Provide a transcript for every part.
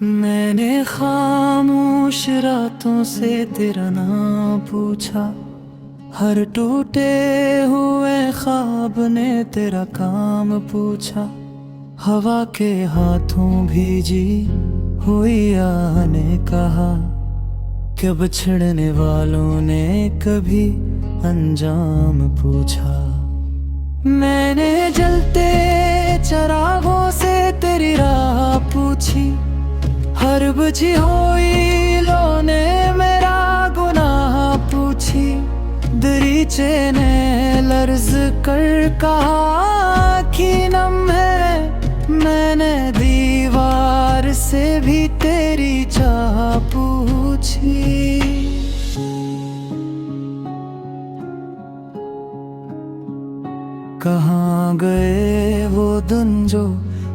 मैंने खामोश रातों से तेरा नाम पूछा, हर टूटे हुए ख्वाब ने तेरा काम पूछा। हवा के हाथों भीजी हुई आह ने कहा कि बिछड़ने वालों ने कभी अंजाम पूछा। मैंने जलते चरागों से तेरी राह पूछी, हर बुझी हुई लो ने मेरा गुनाह पूछी। दरीचे ने लर्ज कर कहा कि नम है, मैंने दीवार से भी तेरी चाह पूछी। कहाँ गए वो दिन जो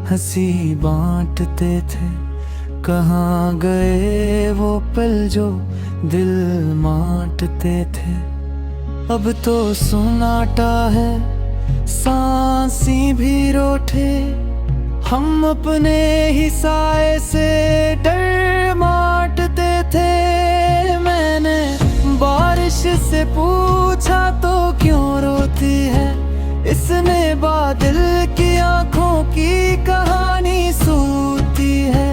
हंसी बांटते थे, कहाँ गए वो पल जो दिल बांटते थे। अब तो सुनाटा है, सांसी भी रोठे, हम अपने ही साए से डर मारते थे। मैंने बारिश से पूछा तो क्यों रोती है, इसने बादल की आंखों की कहानी सूती है।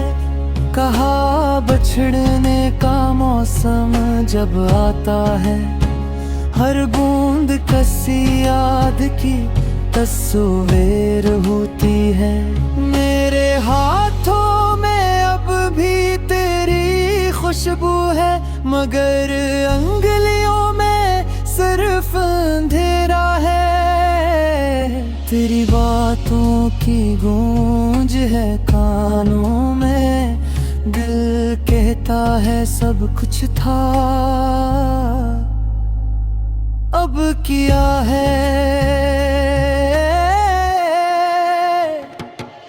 कहा बछड़ने का मौसम जब आता है, हर बूंद कसी याद की तस्वीर होती है। मेरे हाथों में अब भी तेरी खुशबू है, मगर अंगलियों में सिर्फ अंधेरा है। तेरी बातों की गूंज है कानों में, दिल कहता है सब कुछ था अब किया है।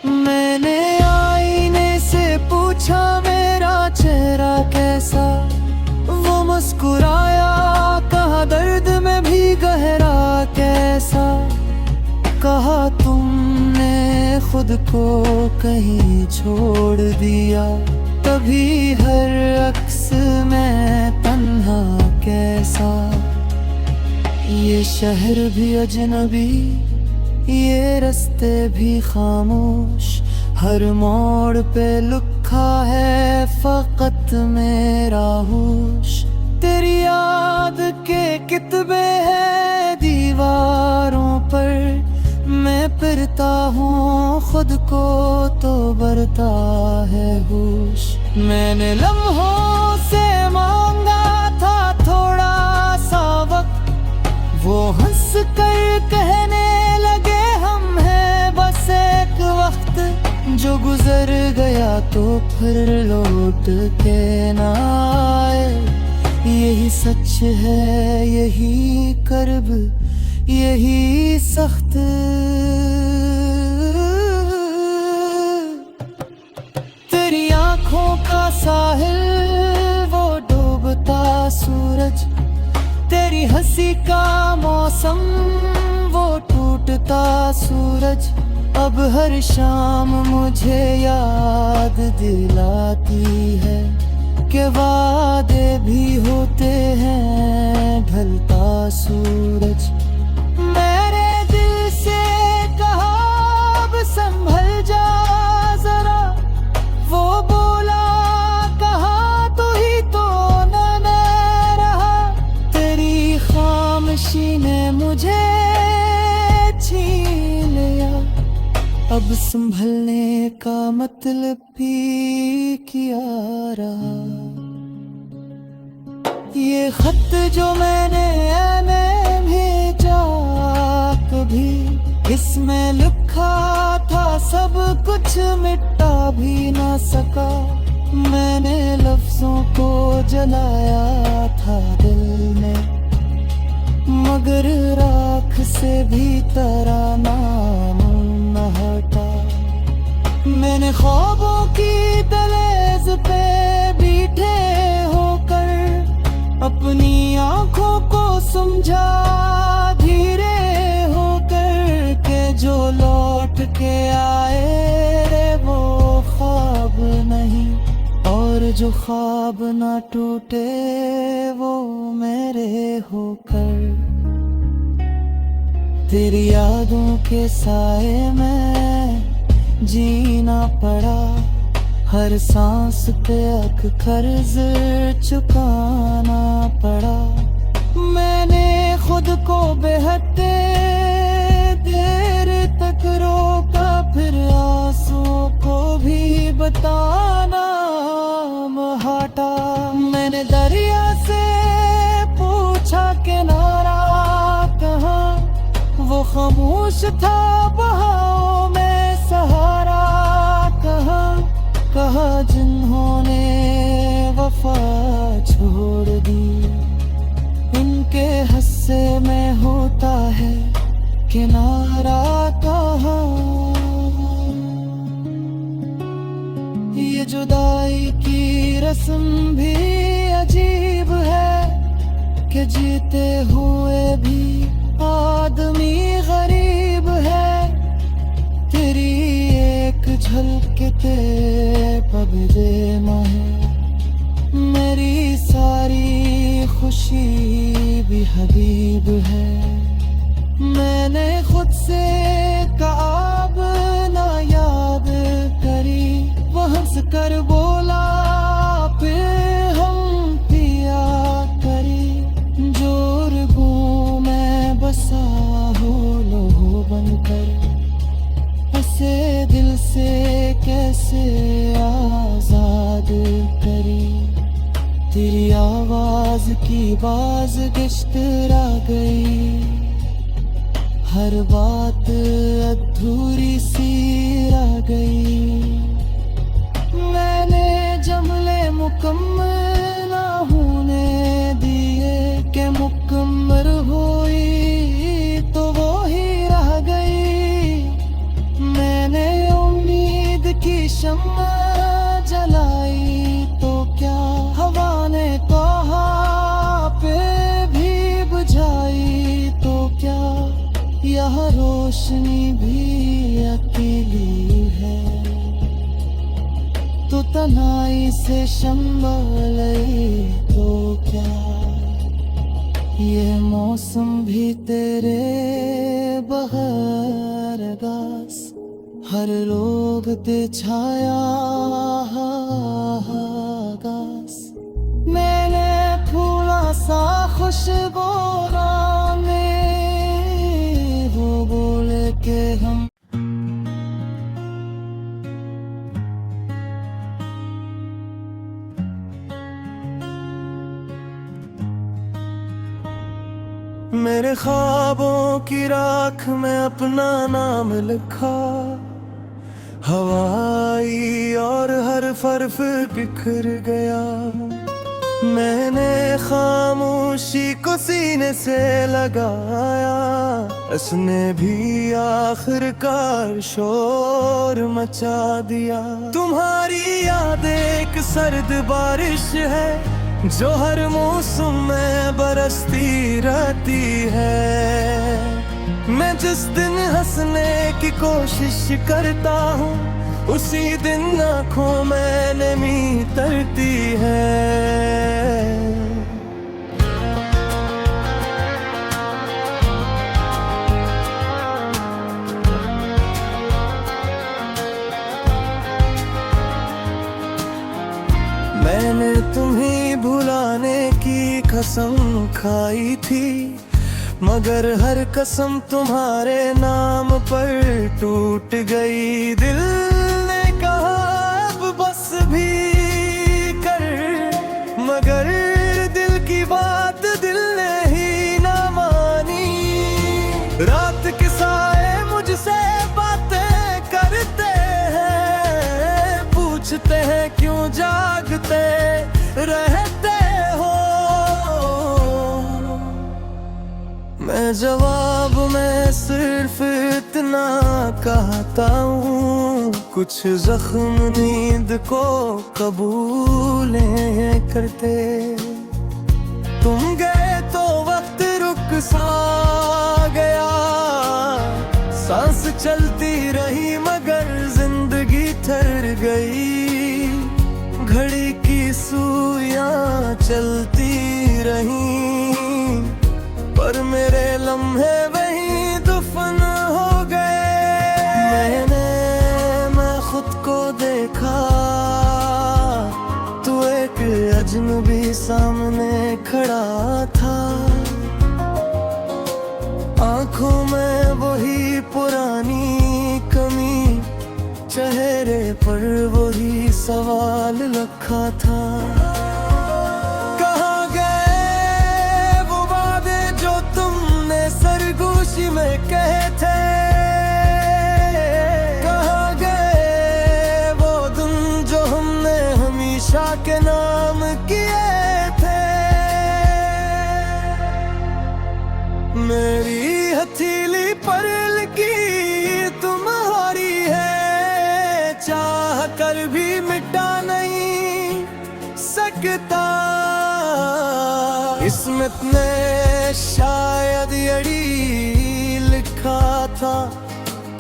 मैंने आईने से पूछा मेरा चेहरा कैसा, वो मुस्कुराया कहा दर्द में भी गहरा कैसा। कहा तुमने खुद को कहीं छोड़ दिया, तभी हर अक्स में तन्हा कैसा। ये शहर भी अजनबी, ये रास्ते भी खामोश, हर मोड़ पे लिखा है फकत मेरा होश। तेरी याद के कितबे हैं दीवारों पर, मैं फिरता हूँ खुद को तो बरता है होश। मैंने लम्हों से मांगा था थोड़ा सा वक्त, वो हंस कर कहने लगे हम हैं बस एक वक्त। जो गुजर गया तो फिर लौट के ना आए, यही सच है यही कर्ब यही सख्त। तेरी आंखों का साहिल वो डूबता सूरज, तेरी हंसी का मौसम वो टूटता सूरज। अब हर शाम मुझे याद दिलाती है कि वादे भी होते हैं ढलता सूरज। मेरे दिल से कहा अब संभल जा जरा, वो बोला कहा तू ही तो न रहा। तेरी खामोशी ने मुझे छीन लिया, अब संभलने का मतलब भी क्या रहा। ये खत जो मैंने भेजा कभी, इसमें लिखा था सब कुछ मिटा भी ना सका। मैंने लफ्जों को जलाया था दिल में, मगर राख से भी तराना न हटा। मैंने ख्वाबों की दहलीज पे बैठे होकर अपनी आंखों को समझा धीरे होकर के जो लौट के आए वो ख्वाब नहीं। जो ख्वाब ना टूटे वो मेरे होकर, तेरी यादों के साए में जीना पड़ा। हर सांस पे अक कर्ज चुकाना पड़ा। मैंने खुद को बेहद देर तक रोका, फिर आंसुओं को भी बताना हटा। मैंने दरिया से पूछा किनारा कहाँ, वो खामोश था बहाव में सहारा कहाँ। कहा जिन्होंने वफा छोड़ दी, उनके हस्से में होता है किनारा कहाँ। ये जुदाई की रस्म भी अजीब है कि जीते हुए भी आदमी गरीब है। तेरी एक झलकते पबदे माहे, मेरी सारी खुशी भी हबीब है। मैंने खुद से काब ना याद करी, वो हंस कर बोला पे हम पिया करी। जोरगों में बसा हो लोहो बनकर, ऐसे दिल से कैसे आजाद करी। तेरी आवाज की बाज गिश्त रह गई, हर बात अधूरी सी रह गई। मैंने जमले मुकम्मल ना होने दिए कि मुकम्मल हुई तो वो ही रह गई। मैंने उम्मीद की शम्मा जलाई तो क्या, हवा ने कहा पे भी बुझाई तो क्या। यह रोशनी भी अकेली है तो तन्हाई से शम्मा लई तो क्या। ये मौसम भी तेरे बगैर गास, हर लोग ते छाया गास। मैंने फूला सा खुशबू में वो बोले के हम। मेरे ख्वाबों की राख में अपना नाम लिखा, हवाई और हर हर्फ बिखर गया। मैंने खामोशी को सीने से लगाया, उसने भी आखिरकार शोर मचा दिया। तुम्हारी याद एक सर्द बारिश है जो हर मौसम में बरसती रहती है। मैं जिस दिन हंसने की कोशिश करता हूँ उसी दिन आँखों में नमी तरती है। मैंने तुम्हें भुलाने की कसम खाई थी, मगर हर कसम तुम्हारे नाम पर टूट गई। दिल ने कहा अब बस भी कर, मगर दिल की बात दिल ने ही ना मानी। रात के साए मुझसे बातें करते हैं, पूछते हैं क्यों जागते रहते हो। मैं जवाब में सिर्फ इतना कहता हूँ, कुछ जख्म नींद को कबूल करते। तुम गए तो वक्त रुक सा गया, सांस चलती रही मगर जिंदगी ठहर गई। घड़ी की सुइयां चलती रही, पर मेरे लम्हे वहीं दफन हो गए। मैं खुद को देखा, तू एक अजनबी सामने खड़ा था। आंखों में वही पुरानी कमी, चेहरे पर वही सवाल रखा था। कहाँ गए वो वादे जो तुमने सरगोशी में कहे थे? कहाँ गए वो दिन जो हमने हमेशा के नाम किए थे? मेरी हथेली पर लिखी तुम्हारी है, चाह कर भी मिटा नहीं सकता। किस्मत ने शायद यही लिखा था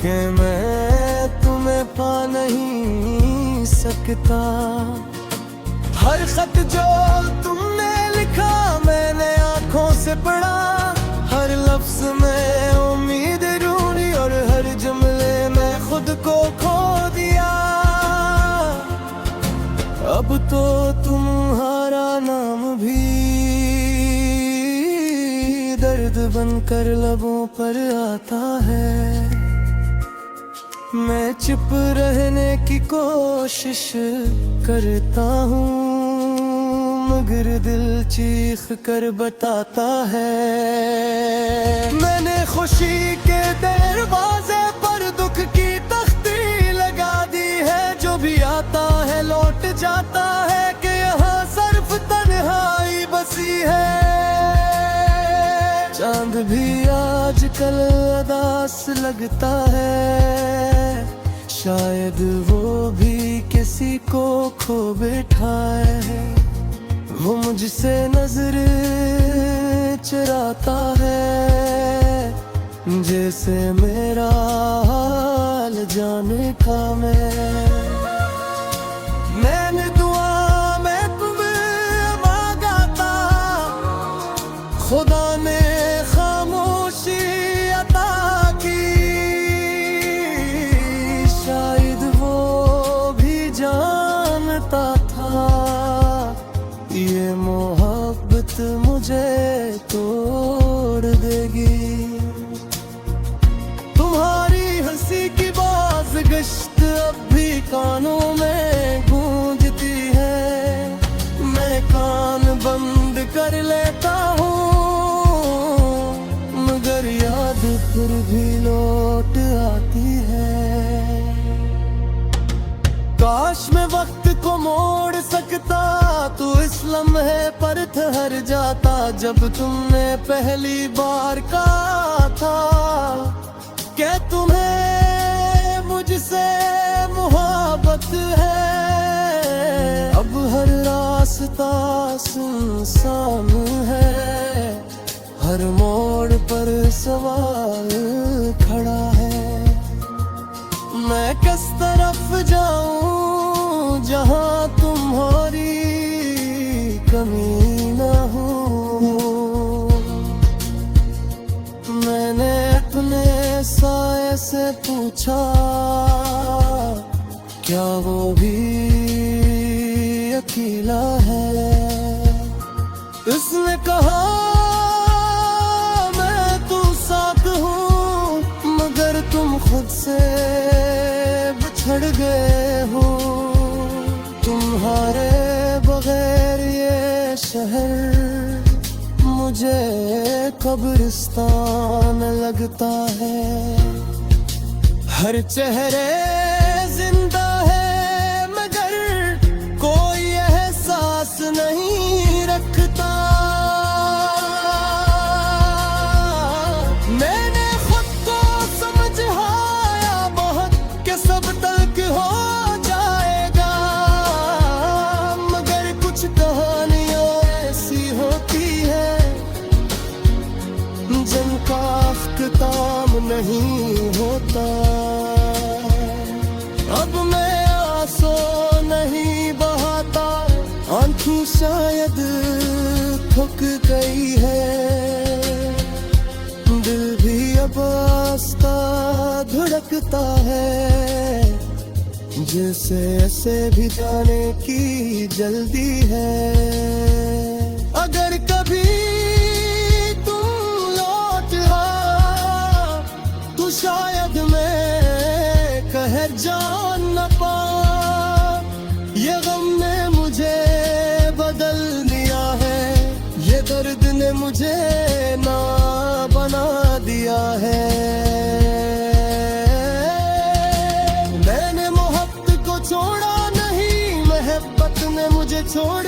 कि मैं तुम्हें पा नहीं सकता। हर खत जो तुमने लिखा मैंने आंखों से पढ़ा, हर लफ्ज में उम्मीद ढूंढी और हर जुमले में खुद को खो दिया। अब तो तुम्हारा नाम भी दर्द बनकर लबों पर आता है। मैं चुप रहने की कोशिश करता हूँ, मगर दिल चीख कर बताता है। मैंने खुशी के दरवाजे पर दुख की तख्ती लगा दी है। जो भी आता है लौट जाता है कि यहाँ सिर्फ तन्हाई बसी है। चांद भी आजकल उदास लगता है, शायद वो भी किसी को खो बैठा है। वो मुझसे नजर चुराता है, जैसे मेरा हाल जाने का। मैंने दुआ में तुम्हें मांगा था, खुदा ने खामोशी अता की। शायद वो भी जानता था ये मोहब्बत मुझे तोड़ देगी। तुम्हारी हंसी की बाज गश्त अब भी कानों में गूंजती है। मैं कान बंद कर लेता हूँ, मगर याद फिर भी लौट आती है। काश मैं वक्त को मोड़ सकता तो इस लम्हे पर ठहर जाता, जब तुमने पहली बार कहा था कि तुम्हें मुझसे मोहब्बत है। अब हर रास्ता सुनसान है, हर मोड़ पर सवाल खड़ा है। मैं किस तरफ जाऊं जहां तुम्हारी कमी न हो? मैंने अपने साए से पूछा, क्या वो भी अकेला है? उसने कहा मैं तो साथ हूँ, मगर तुम खुद से बिछड़ गए हो। तुम्हारे बगैर ये शहर मुझे कब्रिस्तान लगता है। हर चेहरे जिंदा है मगर कोई एहसास नहीं रखता। मैंने खुद को समझाया बहुत कि सब तक हो जाएगा, मगर कुछ कहानियां ऐसी होती है जिनका अख्ताम नहीं होता। ही शायद थक गई है, दिल भी अब आस्ता धड़कता है, जैसे ऐसे भी जाने की जल्दी है। अगर कभी तुम लौट आ तो शायद मैं कहर जान न पाऊं। ये गम ने मुझे बदल दिया है, ये दर्द ने मुझे ना बना दिया है। मैंने मोहब्बत को छोड़ा नहीं, मोहब्बत ने मुझे छोड़